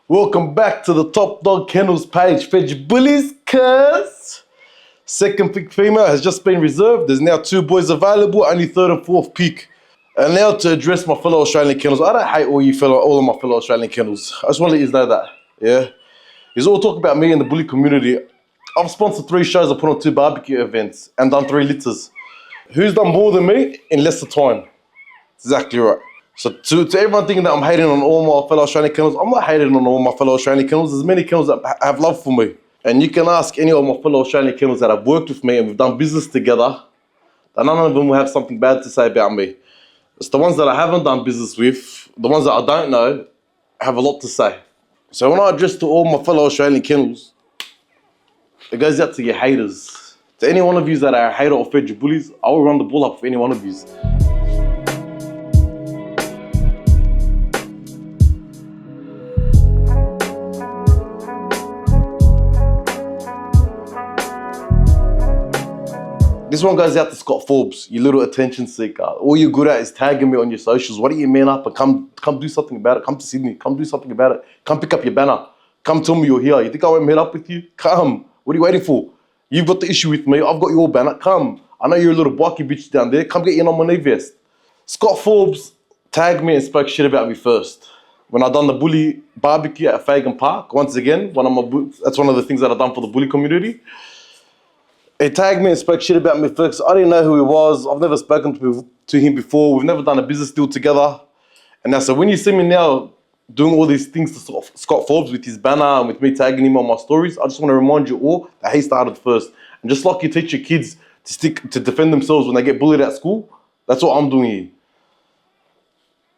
Welcome back to the Top Dog Kennels page. Fedge Bullies, cuz second pick female has just been reserved. There's now 2 boys available, only 3rd and 4th pick. And now to address my fellow Australian kennels. I don't hate all of my fellow Australian kennels. I just want to let you know that, yeah? You all talk about me and the bully community. I've sponsored 3 shows, I put on 2 barbecue events, and done 3 litters. Who's done more than me in lesser time? Exactly right. So to everyone thinking that I'm hating on all my fellow Australian kennels, I'm not hating on all my fellow Australian kennels. There's many kennels that have love for me. And you can ask any of my fellow Australian kennels that have worked with me and we've done business together, that none of them will have something bad to say about me. It's the ones that I haven't done business with, the ones that I don't know, have a lot to say. So when I address to all my fellow Australian kennels, it goes out to your haters. To any one of you that are a hater or fed your bullies, I will run the ball up with any one of you. This one goes out to Scott Forbes, you little attention seeker. All you're good at is tagging me on your socials. Why don't you man up and come do something about it? Come to Sydney, come do something about it. Come pick up your banner. Come tell me you're here. You think I won't meet up with you? Come. What are you waiting for? You've got the issue with me. I've got your banner. Come. I know you're a little barky bitch down there. Come get your nominee vest. Scott Forbes tagged me and spoke shit about me first. When I done the bully barbecue at Fagan Park, once again, that's one of the things that I've done for the bully community. He tagged me and spoke shit about me first. I didn't know who he was. I've never spoken to him before. We've never done a business deal together. And now, so when you see me now doing all these things to Scott Forbes with his banner and with me tagging him on my stories, I just want to remind you all that he started first. And just like you teach your kids to defend themselves when they get bullied at school, that's what I'm doing here.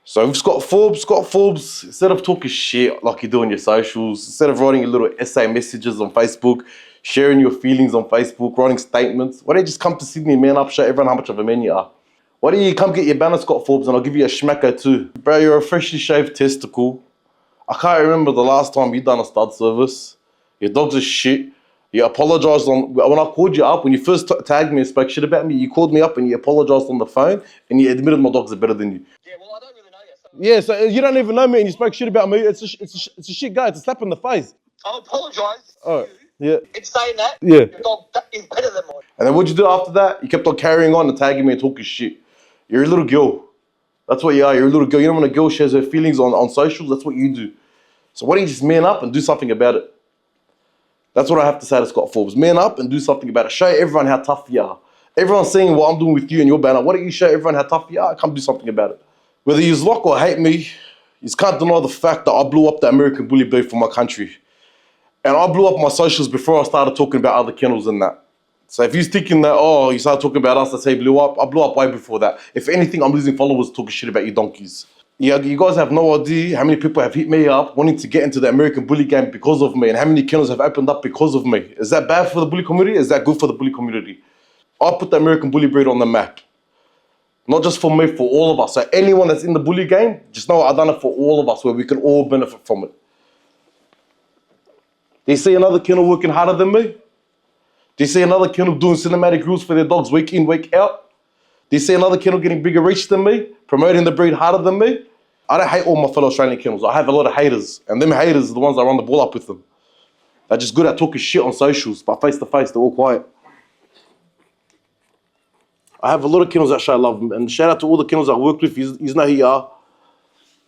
So with Scott Forbes, instead of talking shit like you do on your socials, instead of writing your little essay messages on Facebook, sharing your feelings on Facebook, writing statements, why don't you just come to Sydney, man up, show everyone how much of a man you are? Why don't you come get your banner, Scott Forbes, and I'll give you a schmacko too. Bro, you're a freshly shaved testicle. I can't remember the last time you done a stud service. Your dog's a shit. You apologised when I called you up, when you first tagged me and spoke shit about me, you called me up and you apologised on the phone and you admitted my dogs are better than you. Yeah, well, I don't really know you. So yeah, so you don't even know me and you spoke shit about me. It's a shit guy. It's a slap in the face. I apologise to Alright. you. Yeah. In saying that, Yeah. your dog is better than mine. And then what'd you do after that? You kept on carrying on and tagging me and talking shit. You're a little girl. That's what you are. You're a little girl. You know when a girl shares her feelings on socials, that's what you do. So why don't you just man up and do something about it? That's what I have to say to Scott Forbes. Man up and do something about it. Show everyone how tough you are. Everyone's seeing what I'm doing with you and your banner. Why don't you show everyone how tough you are? Come do something about it. Whether you like or hate me, you can't deny the fact that I blew up the American bully beef for my country. And I blew up my socials before I started talking about other kennels and that. So if you're thinking that, oh, you started talking about us, that's how you blew up, I blew up way before that. If anything, I'm losing followers talking shit about you donkeys. Yeah, you guys have no idea how many people have hit me up wanting to get into the American bully game because of me and how many kennels have opened up because of me. Is that bad for the bully community? Is that good for the bully community? I put the American bully breed on the map. Not just for me, for all of us. So anyone that's in the bully game, just know I've done it for all of us where we can all benefit from it. Do you see another kennel working harder than me? Do you see another kennel doing cinematic rules for their dogs week in, week out? Do you see another kennel getting bigger reach than me? Promoting the breed harder than me? I don't hate all my fellow Australian kennels. I have a lot of haters. And them haters are the ones that run the ball up with them. They're just good at talking shit on socials, but face to face, they're all quiet. I have a lot of kennels that show love. And shout out to all the kennels I worked with. You know who you are.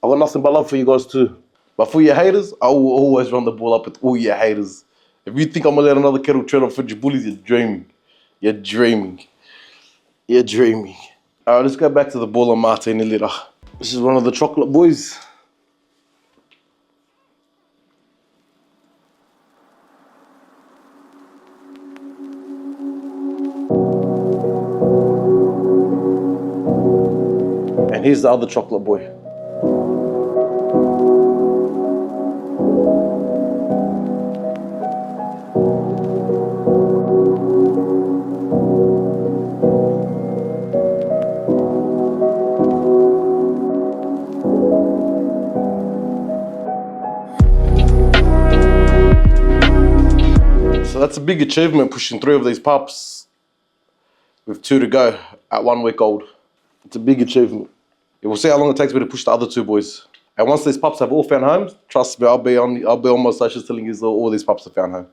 I got nothing but love for you guys too. But for your haters, I will always run the ball up with all your haters. If you think I'm gonna let another kennel tread on for your bullies, you're dreaming. You're dreaming. You're dreaming. All right, let's go back to the ball on Martini litter. This is one of the chocolate boys. And here's the other chocolate boy. So that's a big achievement, pushing 3 of these pups with 2 to go at 1 week old. It's a big achievement. We'll see how long it takes me to push the other 2 boys. And once these pups have all found homes, trust me, I'll be on my socials telling you all these pups have found home.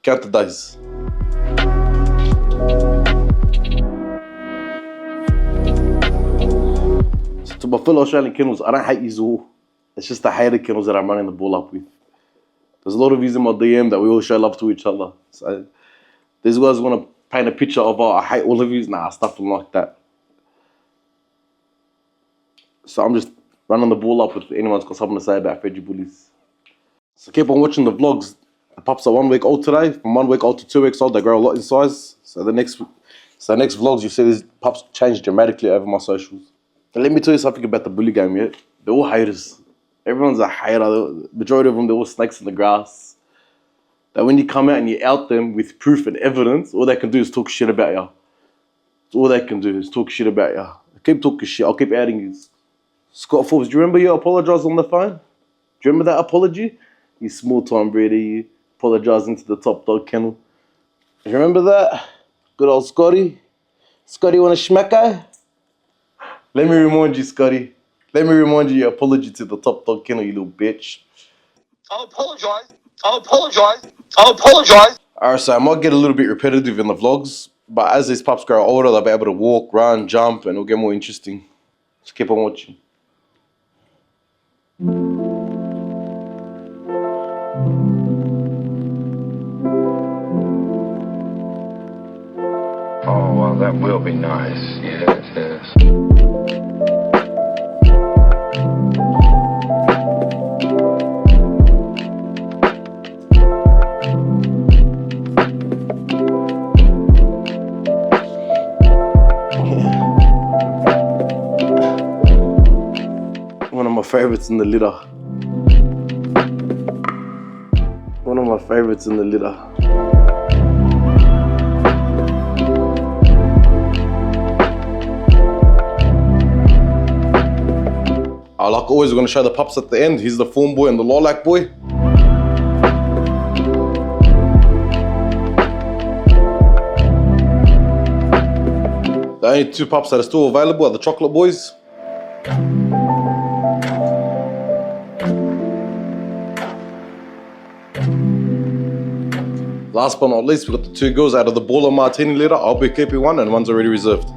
Count the days. So to my fellow Australian kennels, I don't hate you all. It's just the hated kennels that I'm running the ball up with. There's a lot of yous in my DM that we all show love to each other. So these guys want to paint a picture of, oh, I hate all of yous. Nah, stuff them like that. So I'm just running the ball up if anyone's got something to say about Freddy Bullies. So keep on watching the vlogs. The pups are 1 week old today. From 1 week old to 2 weeks old, they grow a lot in size. So the next vlogs, you see these pups change dramatically over my socials. And let me tell you something about the bully game, yeah? They're all haters. Everyone's a hater. The majority of them, they're all snakes in the grass. That when you come out and you out them with proof and evidence, all they can do is talk shit about you. That's all they can do is talk shit about you. I keep talking shit. I'll keep outing you. Scott Forbes, do you remember you apologised on the phone? Do you remember that apology? You small time breeder, you apologising to the top dog kennel. You remember that? Good old Scotty. Scotty, want a schmacko? Let me remind you, Scotty. Let me remind you your apology to the top dog kennel, you little bitch. I'll apologise. I'll apologise. I'll apologise. Alright, so I might get a little bit repetitive in the vlogs, but as these pups grow older, they'll be able to walk, run, jump, and it'll get more interesting. Just keep on watching. Oh, well, that will be nice. Yes, yes. One of my favorites in the litter. One of my favorites in the litter. Like always, we're going to show the pups at the end. Here's the fawn boy and the lilac boy. The only two pups that are still available are the chocolate boys. Last but not least, we've got the two girls out of the baller Martini litter. I'll be keeping one and one's already reserved.